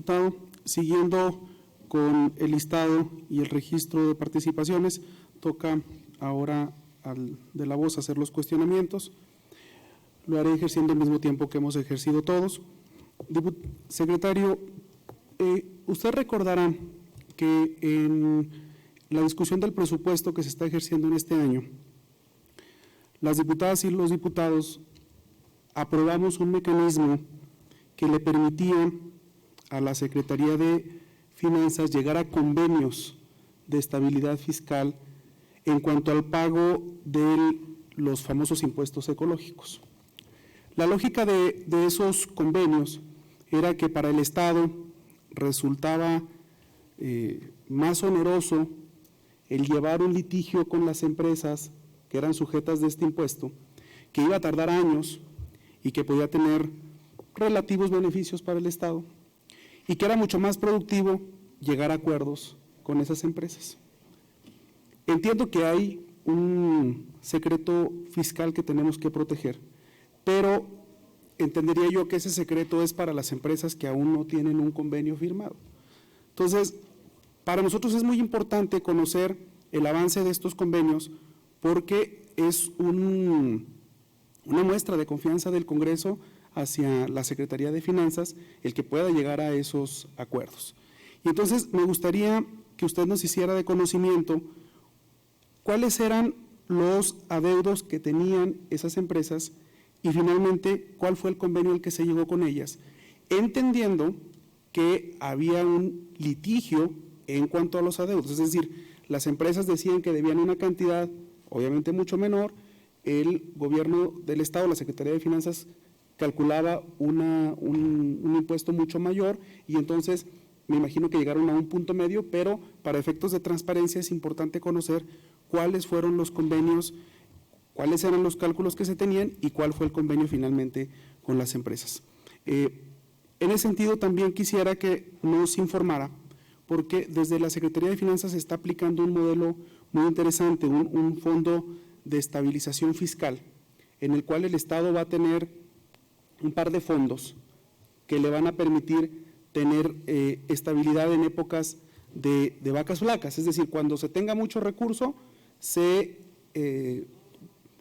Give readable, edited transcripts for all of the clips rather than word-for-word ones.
diputado, siguiendo con el listado y el registro de participaciones, toca ahora al de la voz hacer los cuestionamientos. Lo haré ejerciendo al mismo tiempo que hemos ejercido todos. Secretario, usted recordará que en la discusión del presupuesto que se está ejerciendo en este año, las diputadas y los diputados aprobamos un mecanismo que le permitía a la Secretaría de Finanzas llegar a convenios de estabilidad fiscal en cuanto al pago de los famosos impuestos ecológicos. La lógica de esos convenios era que para el Estado resultaba más oneroso el llevar un litigio con las empresas que eran sujetas de este impuesto, que iba a tardar años y que podía tener relativos beneficios para el Estado, y que era mucho más productivo llegar a acuerdos con esas empresas. Entiendo que hay un secreto fiscal que tenemos que proteger, pero entendería yo que ese secreto es para las empresas que aún no tienen un convenio firmado. Entonces, para nosotros es muy importante conocer el avance de estos convenios porque es una muestra de confianza del Congreso hacia la Secretaría de Finanzas el que pueda llegar a esos acuerdos. Y entonces me gustaría que usted nos hiciera de conocimiento cuáles eran los adeudos que tenían esas empresas y finalmente cuál fue el convenio al que se llegó con ellas, entendiendo que había un litigio en cuanto a los adeudos, es decir, las empresas decían que debían una cantidad obviamente mucho menor, el gobierno del Estado, la Secretaría de Finanzas calculaba un impuesto mucho mayor y entonces me imagino que llegaron a un punto medio, pero para efectos de transparencia es importante conocer cuáles fueron los convenios, cuáles eran los cálculos que se tenían y cuál fue el convenio finalmente con las empresas. En ese sentido también quisiera que nos informara, porque desde la Secretaría de Finanzas se está aplicando un modelo muy interesante, un fondo de estabilización fiscal, en el cual el Estado va a tener un par de fondos que le van a permitir tener estabilidad en épocas de vacas flacas, es decir, cuando se tenga mucho recurso, se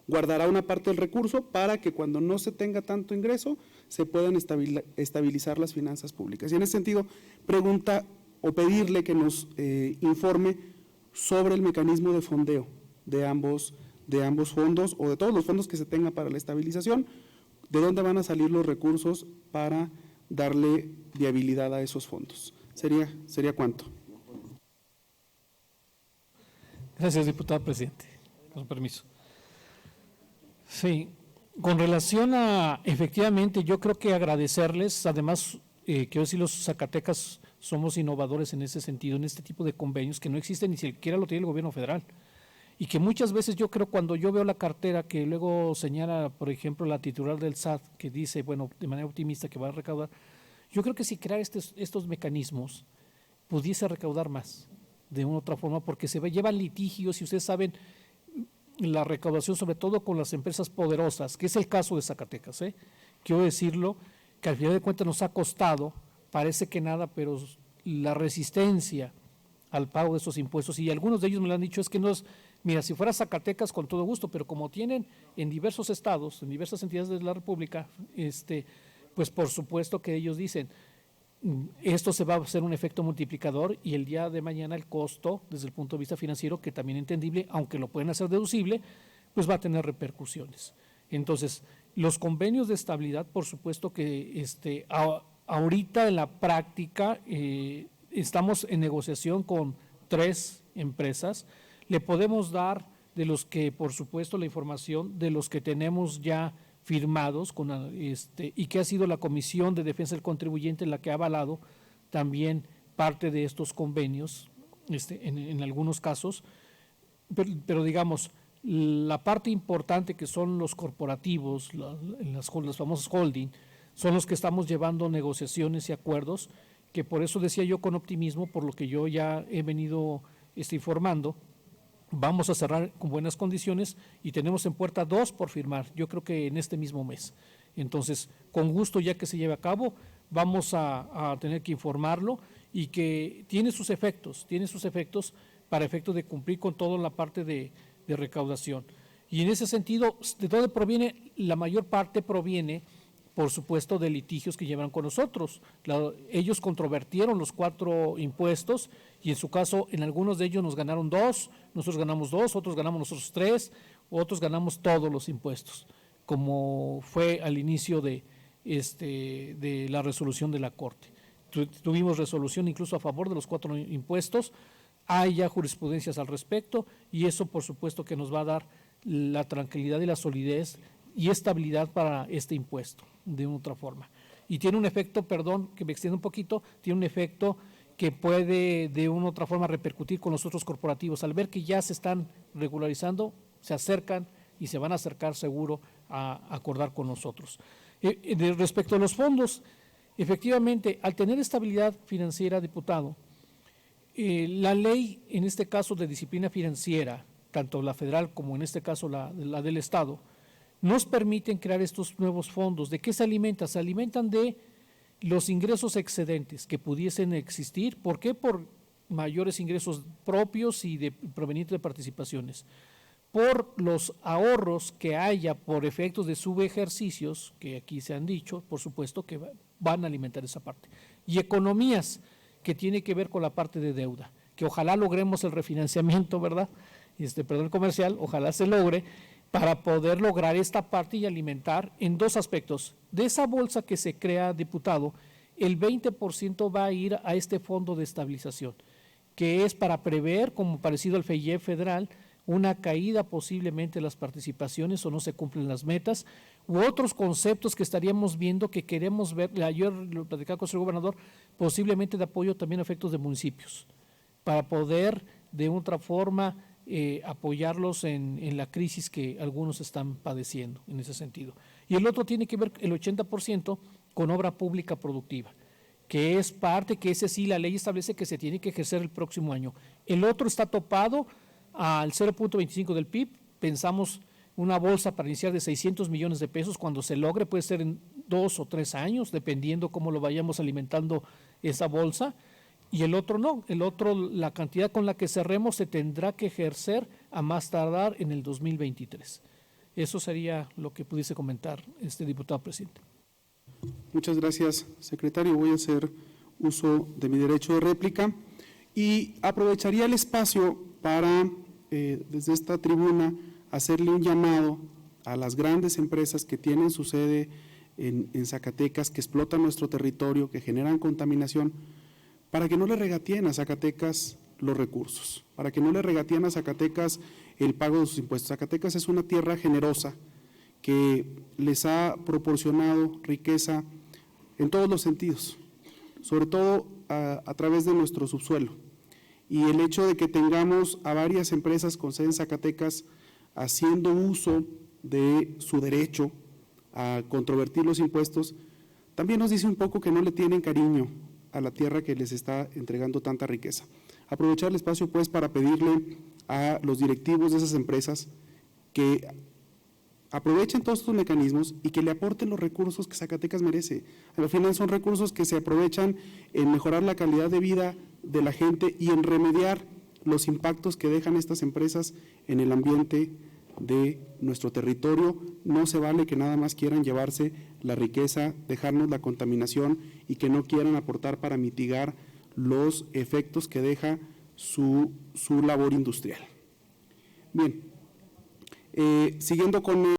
guardará una parte del recurso para que cuando no se tenga tanto ingreso, se puedan estabilizar las finanzas públicas. Y en ese sentido, pregunta o pedirle que nos informe sobre el mecanismo de fondeo de ambos fondos o de todos los fondos que se tengan para la estabilización, de dónde van a salir los recursos para darle viabilidad a esos fondos. ¿Sería cuánto? Gracias, diputado presidente. Con permiso. Sí, con relación a, efectivamente, yo creo que agradecerles, además, quiero decir, los Zacatecas somos innovadores en ese sentido, en este tipo de convenios que no existen ni siquiera lo tiene el gobierno federal. Y que muchas veces yo creo cuando yo veo la cartera que luego señala, por ejemplo, la titular del SAT que dice, bueno, de manera optimista que va a recaudar, yo creo que si crear estos mecanismos pudiese recaudar más de una u otra forma porque llevan litigios y ustedes saben la recaudación sobre todo con las empresas poderosas, que es el caso de Zacatecas, quiero decirlo, que al final de cuentas nos ha costado, parece que nada, pero la resistencia al pago de esos impuestos, y algunos de ellos me lo han dicho, es que no es, mira, si fuera Zacatecas con todo gusto, pero como tienen en diversos estados, en diversas entidades de la República, pues por supuesto que ellos dicen, esto se va a hacer un efecto multiplicador y el día de mañana el costo, desde el punto de vista financiero, que también entendible, aunque lo pueden hacer deducible, pues va a tener repercusiones. Entonces, los convenios de estabilidad, por supuesto que ahorita en la práctica estamos en negociación con 3 empresas, le podemos dar de los que, por supuesto, la información de los que tenemos ya firmados y que ha sido la Comisión de Defensa del Contribuyente la que ha avalado también parte de estos convenios en algunos casos, pero digamos, la parte importante que son los corporativos, las famosas holding, son los que estamos llevando negociaciones y acuerdos, que por eso decía yo con optimismo, por lo que yo ya he venido informando, vamos a cerrar con buenas condiciones y tenemos en puerta 2 por firmar, yo creo que en este mismo mes. Entonces, con gusto ya que se lleve a cabo, vamos a tener que informarlo y que tiene sus efectos para efectos de cumplir con toda la parte de recaudación. Y en ese sentido, ¿de dónde proviene? La mayor parte proviene, por supuesto, de litigios que llevan con nosotros. Ellos controvertieron los 4 impuestos y en su caso, en algunos de ellos nos ganaron 2, nosotros ganamos 2, otros ganamos nosotros 3, otros ganamos todos los impuestos, como fue al inicio de la resolución de la Corte. Tuvimos resolución incluso a favor de los 4 impuestos, hay ya jurisprudencias al respecto y eso por supuesto que nos va a dar la tranquilidad y la solidez y estabilidad para este impuesto de otra forma. Y tiene un efecto, perdón que me extienda un poquito, tiene un efecto que puede de una u otra forma repercutir con los otros corporativos. Al ver que ya se están regularizando, se acercan y se van a acercar seguro a acordar con nosotros. Respecto a los fondos, efectivamente, al tener estabilidad financiera, diputado, la ley, en este caso de disciplina financiera, tanto la federal como en este caso la del Estado, nos permiten crear estos nuevos fondos. ¿De qué se alimentan? Se alimentan de los ingresos excedentes que pudiesen existir. ¿Por qué? Por mayores ingresos propios y provenientes de participaciones. Por los ahorros que haya por efectos de subejercicios, que aquí se han dicho, por supuesto que van a alimentar esa parte. Y economías que tiene que ver con la parte de deuda, que ojalá logremos el refinanciamiento, ¿verdad? El comercial, ojalá se logre para poder lograr esta parte y alimentar en 2 aspectos. De esa bolsa que se crea, diputado, el 20% va a ir a este fondo de estabilización, que es para prever, como parecido al FEIEF federal, una caída posiblemente de las participaciones o no se cumplen las metas, u otros conceptos que estaríamos viendo que queremos ver. Ayer lo platicaba con el señor gobernador, posiblemente de apoyo también a efectos de municipios, para poder de otra forma apoyarlos en la crisis que algunos están padeciendo en ese sentido. Y el otro tiene que ver el 80% con obra pública productiva, que es parte, que ese sí la ley establece que se tiene que ejercer el próximo año. El otro está topado al 0.25 del PIB, pensamos una bolsa para iniciar de 600 millones de pesos, cuando se logre puede ser en 2 o 3 años, dependiendo cómo lo vayamos alimentando esa bolsa. Y el otro no, el otro, la cantidad con la que cerremos se tendrá que ejercer a más tardar en el 2023. Eso sería lo que pudiese comentar diputado presidente. Muchas gracias, secretario. Voy a hacer uso de mi derecho de réplica y aprovecharía el espacio para, desde esta tribuna, hacerle un llamado a las grandes empresas que tienen su sede en Zacatecas, que explotan nuestro territorio, que generan contaminación, para que no le regateen a Zacatecas los recursos, para que no le regateen a Zacatecas el pago de sus impuestos. Zacatecas es una tierra generosa que les ha proporcionado riqueza en todos los sentidos, sobre todo a través de nuestro subsuelo. Y el hecho de que tengamos a varias empresas con sede en Zacatecas haciendo uso de su derecho a controvertir los impuestos, también nos dice un poco que no le tienen cariño a la tierra que les está entregando tanta riqueza. Aprovechar el espacio pues para pedirle a los directivos de esas empresas que aprovechen todos estos mecanismos y que le aporten los recursos que Zacatecas merece. Al final son recursos que se aprovechan en mejorar la calidad de vida de la gente y en remediar los impactos que dejan estas empresas en el ambiente de nuestro territorio. No se vale que nada más quieran llevarse la riqueza, dejarnos la contaminación y que no quieran aportar para mitigar los efectos que deja su labor industrial. Bien, siguiendo con